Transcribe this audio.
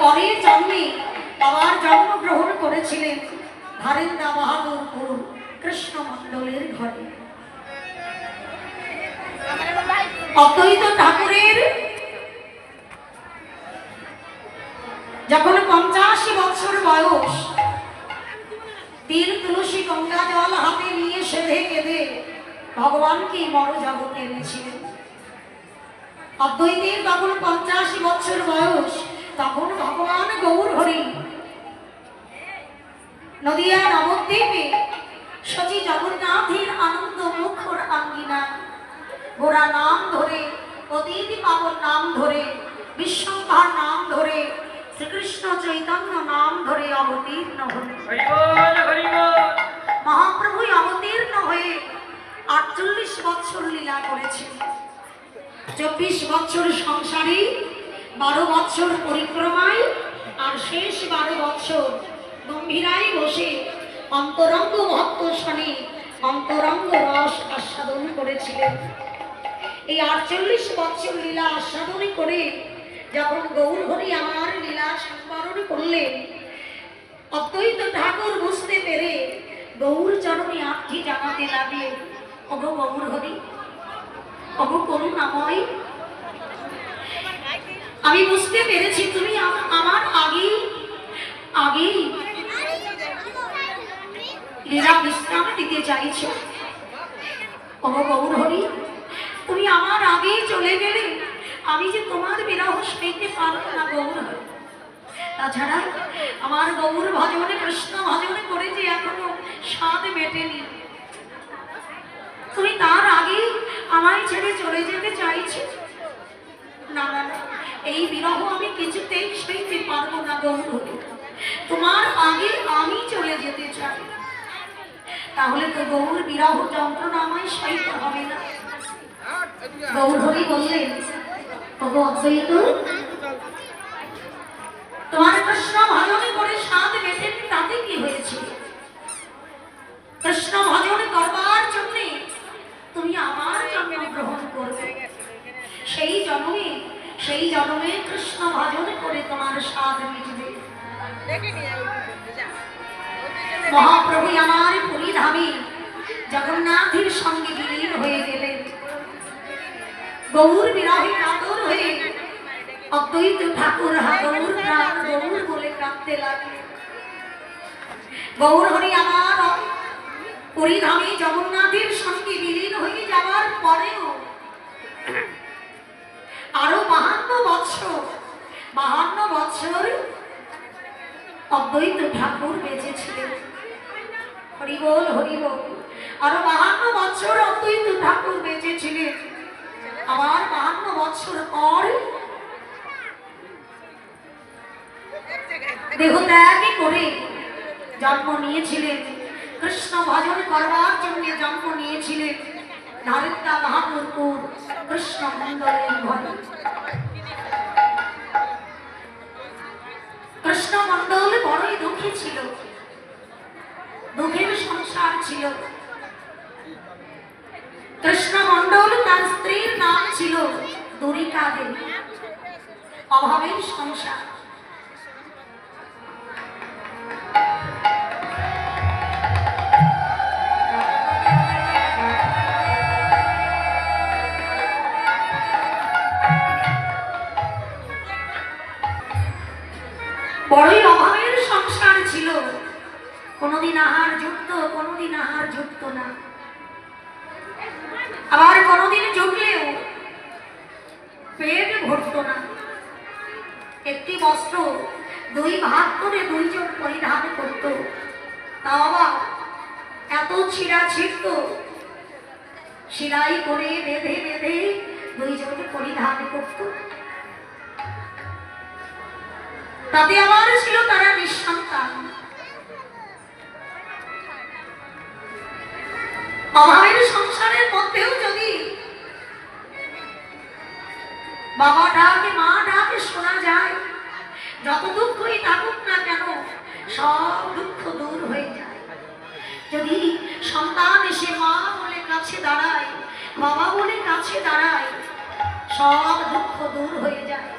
পরের জন্মে বাবার জন্মগ্রহণ করেছিলেন ধারেন্দা বাহাদুরপুর কৃষ্ণ মণ্ডলের ঘরে। অদ্বৈত ঠাকুরের যখন 85 বছর বয়স, তিল তুলসী গঙ্গা জল হাতে নিয়ে সেধে কেঁদে ভগবানকে মর জগতে এনেছিলেন। অদ্বৈতের তখন 85 বছর বয়স, তখন ভগবান গৌর হরি নদিয়া নবদ্বীপে সচি জগন্নাথের আনন্দ মুখর আঙ্গিনা গোরা নাম ধরে, অতীত পাবন নাম ধরে, বিশ্বম্ভর নাম ধরে, শ্রীকৃষ্ণ চৈতন্য নাম ধরে অবতীর্ণ হলেন। মহাপ্রভু অবতীর্ণ হয়ে 48 বছর লীলা করেছেন। 24 বছর সংসারে, 12 বছর পরিক্রমায়, আর শেষ 12 বছর গম্ভীরায় বসে অন্তরঙ্গ ভক্ত শনি অন্তরঙ্গ রস আস্বাদন করেছিলেন। এই 48 বছর লীলা আস্বাদন করে যখন গৌর হরি আমার লীলা সম্বরণ করলেন, অদ্বৈত ঠাকুর বুঝতে পেরে গৌর চরণে আর্জি জানাতে লাগলেন, ওগো গৌর হরি, ওগো করুণাময়, আমি বুঝতে পেরেছি তুমি আমার আগেই লীলা বিশ্রাম দিতে চাইছ। ওগো গৌর হরি, তুমি আমার আগেই চলে গেলে আমি যে তোমার বিরহ সইতে পারব না গৌর হরি। তাছাড়া আমার গৌর ভজনে কৃষ্ণ ভজনে করে যে এখনো স্বাদ মেটেনি, তুমি তার আগে আমায় ছেড়ে চলে যেতে চাইছো। না না না, এই বিরহ আমি কিছুতেই সইতে পারবো না গৌর হরি, তোমার আগে আমি চলে যেতে চাই। তাহলে তো গৌর বিরহ যন্ত্রণা আমায় সইতে হবে না। গৌর হরি বললেন, ওগো অদ্বৈত, তোমার কৃষ্ণ ভজনে করে স্বাদ মেটেনি তাতে কি হয়েছে? কৃষ্ণ ভজন করবার জন্য তুমি আমার জন্ম গ্রহণ করবে, সেই জন্মে কৃষ্ণ ভজন করে তোমার স্বাদ মিটবে। মহাপ্রভু আমার পুরী ধামে জগন্নাথের সঙ্গে বিলীন হয়ে গেলেন। গৌর বিরহে কাতর হয়ে অদ্বৈত ঠাকুর গৌর প্রাণ গৌর বলে কাঁদতে লাগলেন। গৌর হরি আমার পুরী ধামে জগন্নাথের সঙ্গে বিলীন হয়ে যাওয়ার পরেও আরো 52 বছর অদ্বৈত ঠাকুর বেঁচে ছিলেন। হরি বল হরি বল। আরো 52 বছর অদ্বৈত ঠাকুর বেঁচে ছিলেন। আবার 52 বছর পর দেহত্যাগ করে জন্ম নিয়েছিলেন। কৃষ্ণ ভজন করবার জন্য জন্ম নিয়েছিলেন ধারেন্দা বাহাদুরপুর কৃষ্ণ মণ্ডলের ঘরে। কৃষ্ণ মণ্ডল বড়ই দুঃখী ছিল, দুঃখের সংসার ছিল। কৃষ্ণ মণ্ডল তার স্ত্রীর নাম ছিল দুরিকা দেবী। অভাবের সংসার। বড়ই অভাবের সংসার ছিল। কোনদিন আহার যুক্ত, কোনদিন আহার যুক্ত না, আবার কোনদিন জুটলেও পেট ভরত না। একটি বস্ত্র 2 ভাগ করে 2 জন পরিধান করত, তাও আবার এত ছিঁড়া ছিঁড়ত, সেলাই করে বেঁধে বেঁধে 2 জন পরিধান করত। তাতে আবার ছিল তারা নিঃসন্তান। অভাবের সংসারের মধ্যেও যদি বাবা ডাকে মা ডাকে শোনা যায়, যত দুঃখই থাকুক না কেন সব দুঃখ দূর হয়ে যায়। যদি সন্তান এসে মা বলে কাছে দাঁড়ায়, বাবা বলে কাছে দাঁড়ায়, সব দুঃখ দূর হয়ে যায়।